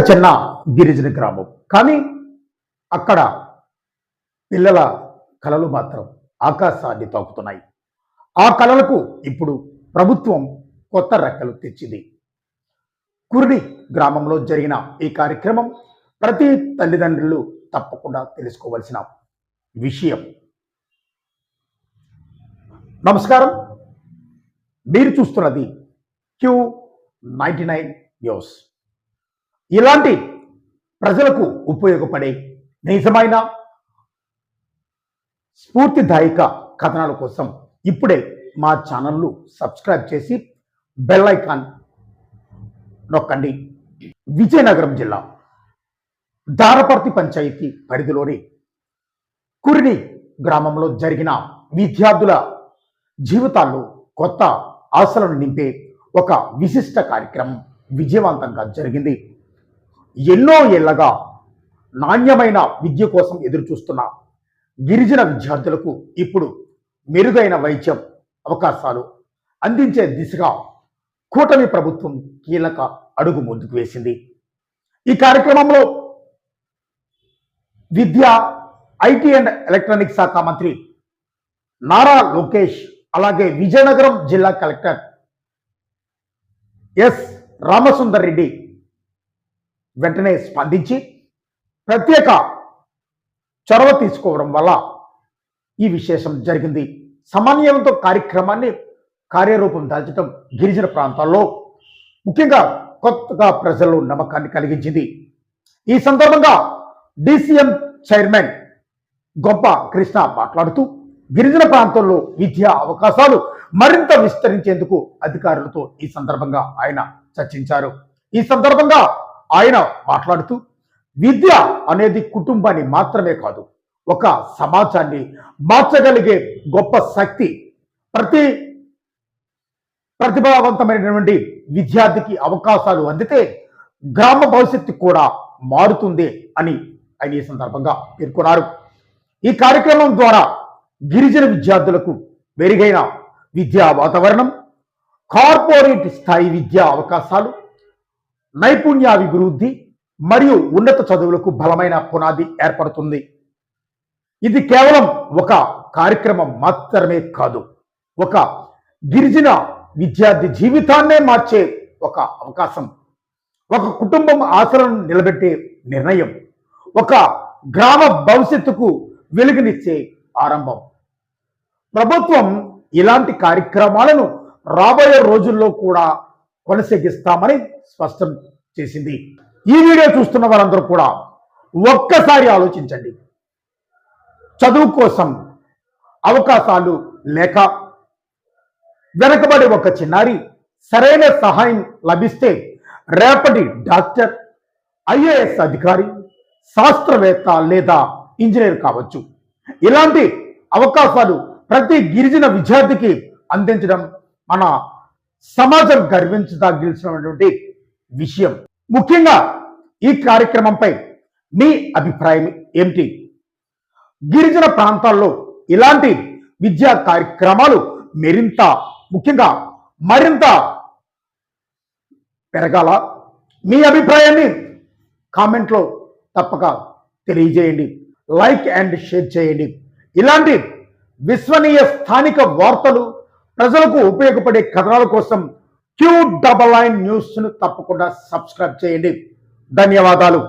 చిన్న గిరిజన గ్రామం, కానీ అక్కడ పిల్లల కలలు మాత్రం ఆకాశాన్ని తాకుతున్నాయి. ఆ కలలకు ఇప్పుడు ప్రభుత్వం కొత్త రెక్కలు తెచ్చింది. కుర్ని గ్రామంలో జరిగిన ఈ కార్యక్రమం ప్రతి తల్లిదండ్రులు తప్పకుండా తెలుసుకోవాల్సిన విషయం. నమస్కారం, మీరు చూస్తున్నది Q99 న్యూస్. ఇలాంటి ప్రజలకు ఉపయోగపడే నిజమైన స్ఫూర్తిదాయక కథనాల కోసం ఇప్పుడే మా ఛానల్ను సబ్స్క్రైబ్ చేసి బెల్ ఐకాన్ నొక్కండి. విజయనగరం జిల్లా దారపర్తి పంచాయతీ పరిధిలోని కురిని గ్రామంలో జరిగిన విద్యార్థుల జీవితాల్లో కొత్త ఆశలను నింపే ఒక విశిష్ట కార్యక్రమం విజయవంతంగా జరిగింది. ఎన్నో ఏళ్లగా నాణ్యమైన విద్య కోసం ఎదురుచూస్తున్న గిరిజన విద్యార్థులకు ఇప్పుడు మెరుగైన వైద్యం అవకాశాలు అందించే దిశగా కూటమి ప్రభుత్వం కీలక అడుగు ముందుకు వేసింది. ఈ కార్యక్రమంలో విద్యా, ఐటీ అండ్ ఎలక్ట్రానిక్స్ శాఖ మంత్రి నారా లోకేష్, అలాగే విజయనగరం జిల్లా కలెక్టర్ ఎస్ రామసుందర్ రెడ్డి వెంటనే స్పందించి ప్రత్యేక చొరవ తీసుకోవడం వల్ల ఈ విశేషం జరిగింది. సమన్వయంతో కార్యక్రమాన్ని కార్యరూపం దాల్చడం గిరిజన ప్రాంతాల్లో ముఖ్యంగా కొత్తగా ప్రజల్లో నమ్మకాన్ని కలిగించింది. ఈ సందర్భంగా డిసిఎం చైర్మన్ గొప్ప కృష్ణ మాట్లాడుతూ గిరిజన ప్రాంతాల్లో విద్యా అవకాశాలు మరింత విస్తరించేందుకు అధికారులతో ఈ సందర్భంగా ఆయన చర్చించారు. ఈ సందర్భంగా ఆయన మాట్లాడుతూ విద్య అనేది కుటుంబాన్ని మాత్రమే కాదు, ఒక సమాజాన్ని మార్చగలిగే గొప్ప శక్తి. ప్రతి ప్రతిభావంతమైనటువంటి విద్యార్థికి అవకాశాలు అందితే గ్రామ భవిష్యత్తు కూడా మారుతుంది అని ఆయన ఈ సందర్భంగా పేర్కొన్నారు. ఈ కార్యక్రమం ద్వారా గిరిజన విద్యార్థులకు మెరుగైన విద్యా వాతావరణం, కార్పొరేట్ స్థాయి విద్యా అవకాశాలు, నైపుణ్యాభివృద్ధి మరియు ఉన్నత చదువులకు బలమైన పునాది ఏర్పడుతుంది. ఇది కేవలం ఒక కార్యక్రమం మాత్రమే కాదు, ఒక గిరిజన విద్యార్థి జీవితాన్నే మార్చే ఒక అవకాశం, ఒక కుటుంబం ఆశలను నిలబెట్టే నిర్ణయం, ఒక గ్రామ భవిష్యత్తుకు వెలుగునిచ్చే ఆరంభం. ప్రభుత్వం ఇలాంటి కార్యక్రమాలను రాబోయే రోజుల్లో కూడా కొనసాగిస్తామని స్పష్టం చేసింది. ఈ వీడియో చూస్తున్న వారందరూ కూడా ఒక్కసారి ఆలోచించండి. చదువు కోసం అవకాశాలు లేక వెనకబడి ఒక చిన్నారి సరైన సహాయం లభిస్తే రేపటి డాక్టర్, ఐఏఎస్ అధికారి, శాస్త్రవేత్త లేదా ఇంజనీర్ కావచ్చు. ఇలాంటి అవకాశాలు ప్రతి గిరిజన విద్యార్థికి అందించడం మన సమాజం గర్వించదగినటువంటి విషయం. ముఖ్యంగా ఈ కార్యక్రమంపై మీ అభిప్రాయం ఏమిటి? గిరిజన ప్రాంతాల్లో ఇలాంటి విద్యా కార్యక్రమాలు మరింత పెరగాల? మీ అభిప్రాయాన్ని కామెంట్లో తప్పక తెలియజేయండి. లైక్ అండ్ షేర్ చేయండి. ఇలాంటి విశ్వనీయ స్థానిక వార్తలు, ప్రజలకు ఉపయోగపడే కథనాల కోసం Q99 న్యూస్ను తప్పకుండా సబ్స్క్రైబ్ చేయండి. ధన్యవాదాలు.